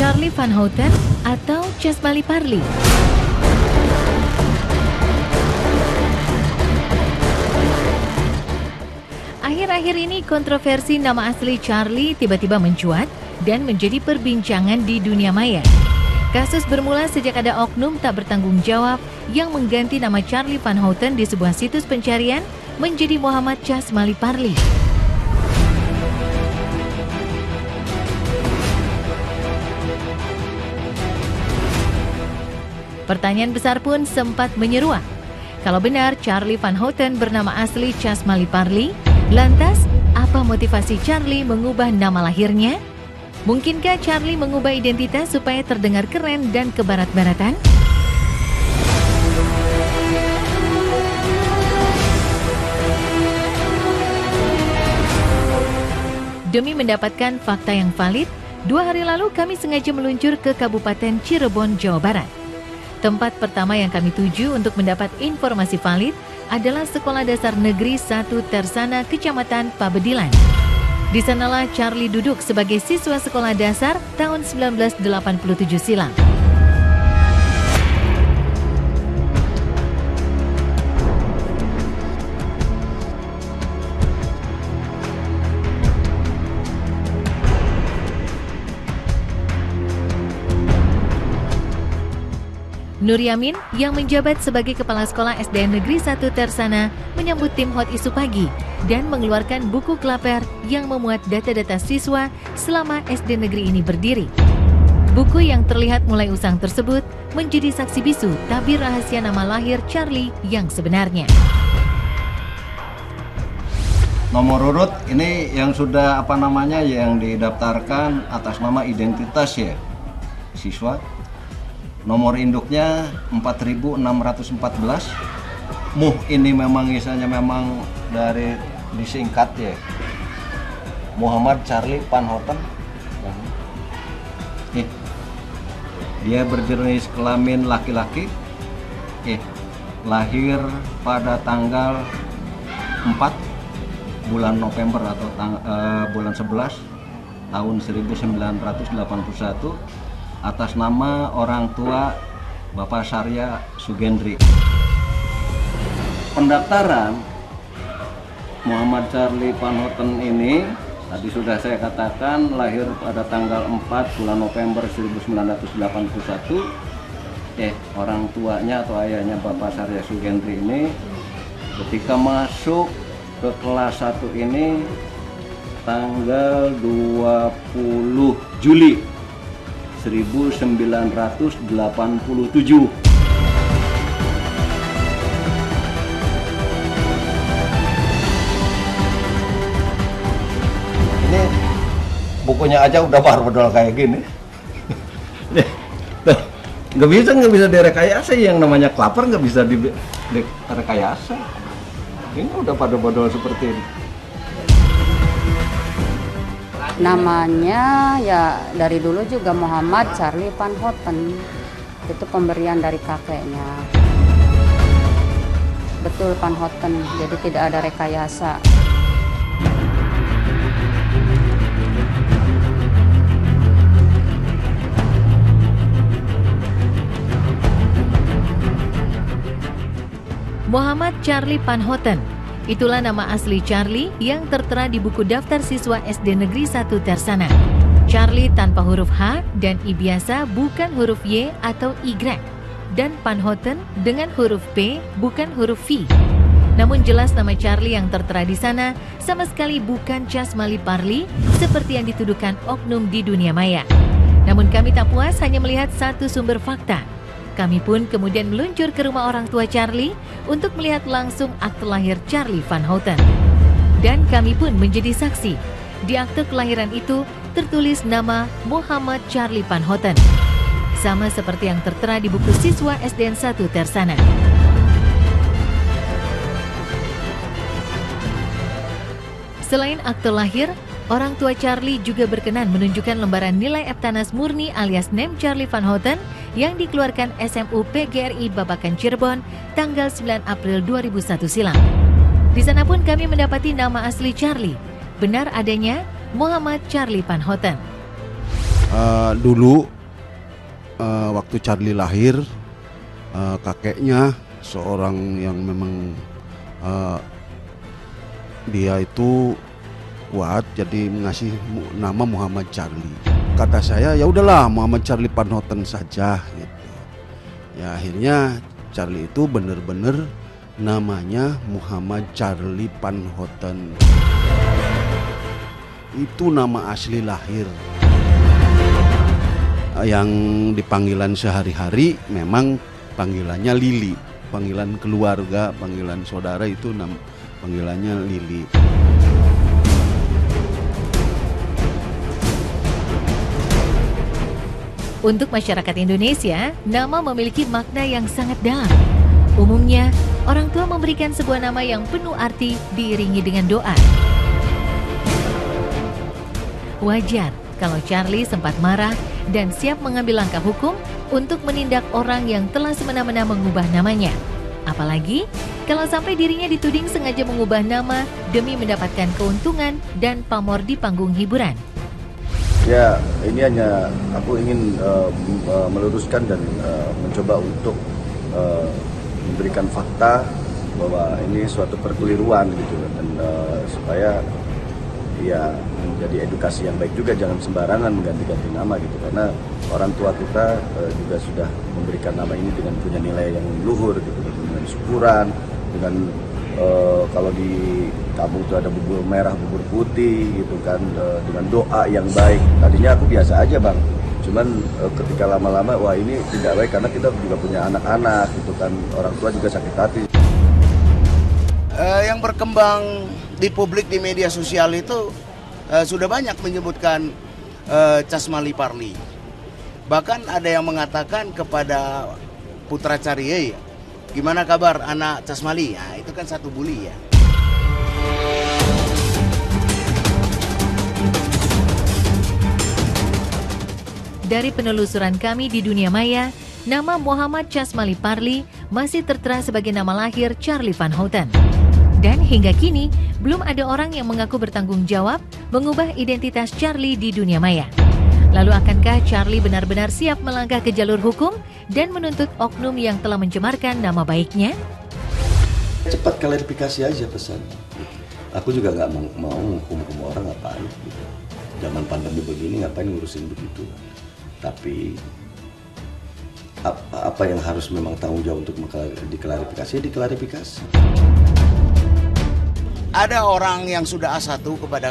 Charlie Van Houten atau Chasmali Parli. Akhir-akhir ini kontroversi nama asli Charlie tiba-tiba mencuat dan menjadi perbincangan di dunia maya. Kasus bermula sejak ada oknum tak bertanggung jawab yang mengganti nama Charlie Van Houten di sebuah situs pencarian menjadi Muhammad Chasmali Parli. Pertanyaan besar pun sempat menyeruak. Kalau benar Charlie Van Houten bernama asli Chasmali Parli, lantas apa motivasi Charlie mengubah nama lahirnya? Mungkinkah Charlie mengubah identitas supaya terdengar keren dan kebarat-baratan? Demi mendapatkan fakta yang valid, 2 hari lalu kami sengaja meluncur ke Kabupaten Cirebon, Jawa Barat. Tempat pertama yang kami tuju untuk mendapat informasi valid adalah Sekolah Dasar Negeri 1 Tersana, Kecamatan Pabedilan. Di sanalah Charlie duduk sebagai siswa sekolah dasar tahun 1987 silam. Nur Yamin yang menjabat sebagai Kepala Sekolah SDN Negeri 1 Tersana menyambut tim Hot Isu Pagi dan mengeluarkan buku klaper yang memuat data-data siswa selama SD negeri ini berdiri. Buku yang terlihat mulai usang tersebut menjadi saksi bisu tabir rahasia nama lahir Charlie yang sebenarnya. Nomor urut ini yang sudah yang didaftarkan atas nama identitas ya siswa. Nomor induknya 4614. Muh ini memang misalnya memang dari disingkat ya. Muhammad Charlie Van Houten. Dia berjenis kelamin laki-laki. Lahir pada tanggal 4 bulan November atau bulan 11 tahun 1981 atas nama orang tua Bapak Sarya Sugendri. Pendaftaran Muhammad Charlie Van Houten ini tadi sudah saya katakan lahir pada tanggal 4 bulan November 1981. Orang tuanya atau ayahnya Bapak Sarya Sugendri ini ketika masuk ke kelas 1 ini tanggal 20 Juli 1987. Ini bukunya aja udah barbodol kayak gini. Nggak bisa direkayasa, yang namanya klaper nggak bisa direkayasa. Ini udah pada bodol seperti ini. Namanya ya dari dulu juga Muhammad Charlie Van Houten. Itu pemberian dari kakeknya. Betul Van Houten, jadi tidak ada rekayasa. Muhammad Charlie Van Houten. Itulah nama asli Charlie yang tertera di buku daftar siswa SD Negeri 1 Tersana. Charlie tanpa huruf H dan I biasa bukan huruf Y atau Y. Dan Van Houten dengan huruf P bukan huruf V. Namun jelas nama Charlie yang tertera di sana sama sekali bukan Chasmali Parli seperti yang dituduhkan oknum di dunia maya. Namun kami tak puas hanya melihat satu sumber fakta. Kami pun kemudian meluncur ke rumah orang tua Charlie untuk melihat langsung akte lahir Charlie Van Houten. Dan kami pun menjadi saksi. Di akte kelahiran itu tertulis nama Muhammad Charlie Van Houten. Sama seperti yang tertera di buku siswa SDN 1 Tersana. Selain akte lahir, orang tua Charlie juga berkenan menunjukkan lembaran nilai Eptanas murni alias NEM Charlie Van Houten yang dikeluarkan SMU PGRI Babakan Cirebon tanggal 9 April 2001 silam. Di sana pun kami mendapati nama asli Charlie. Benar adanya Muhammad Charlie Van Houten. Dulu waktu Charlie lahir, kakeknya seorang yang memang dia itu kuat, jadi ngasih nama Muhammad Charlie. Kata saya, ya udahlah Muhammad Charlie Van Houten saja gitu. Ya akhirnya Charlie itu benar-benar namanya Muhammad Charlie Van Houten. Itu nama asli lahir. Yang dipanggilan sehari-hari memang panggilannya Lili. Panggilan keluarga, panggilan saudara itu panggilannya Lili. Untuk masyarakat Indonesia, nama memiliki makna yang sangat dalam. Umumnya, orang tua memberikan sebuah nama yang penuh arti diiringi dengan doa. Wajar kalau Charlie sempat marah dan siap mengambil langkah hukum untuk menindak orang yang telah semena-mena mengubah namanya. Apalagi kalau sampai dirinya dituding sengaja mengubah nama demi mendapatkan keuntungan dan pamor di panggung hiburan. Ya, ini hanya aku ingin meluruskan dan mencoba untuk memberikan fakta bahwa ini suatu perkeliruan gitu, dan supaya ya menjadi edukasi yang baik juga, jangan sembarangan mengganti-ganti nama gitu, karena orang tua kita juga sudah memberikan nama ini dengan punya nilai yang luhur gitu, dengan syukuran, dengan kalau di kampung itu ada bubur merah, bubur putih gitu kan, dengan doa yang baik. Tadinya aku biasa aja bang, cuman ketika lama-lama wah ini tidak baik, karena kita juga punya anak-anak gitu kan, orang tua juga sakit hati. Yang berkembang di publik di media sosial itu sudah banyak menyebutkan Casmali Parli. Bahkan ada yang mengatakan kepada putra Charlie, gimana kabar anak Casmali? Nah, itu kan satu bully ya. Dari penelusuran kami di dunia maya, nama Muhammad Casmali Parli masih tertera sebagai nama lahir Charlie Van Houten. Dan hingga kini, belum ada orang yang mengaku bertanggung jawab mengubah identitas Charlie di dunia maya. Lalu akankah Charlie benar-benar siap melangkah ke jalur hukum dan menuntut oknum yang telah mencemarkan nama baiknya? Cepat klarifikasi aja pesan. Aku juga nggak mau hukum orang ngapain gitu. Zaman pandemi begini ngapain ngurusin begitu. Tapi apa yang harus memang tanggung jawab untuk diklarifikasi. Ada orang yang sudah A1 kepada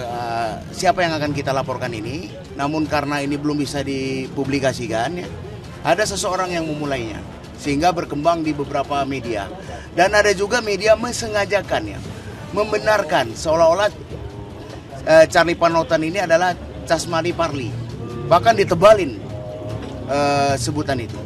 siapa yang akan kita laporkan ini, namun karena ini belum bisa dipublikasikan, ya, ada seseorang yang memulainya, sehingga berkembang di beberapa media. Dan ada juga media mensengajakan, ya, membenarkan seolah-olah Charlie Van Houten ini adalah Casmali Parli. Bahkan ditebalin sebutan itu.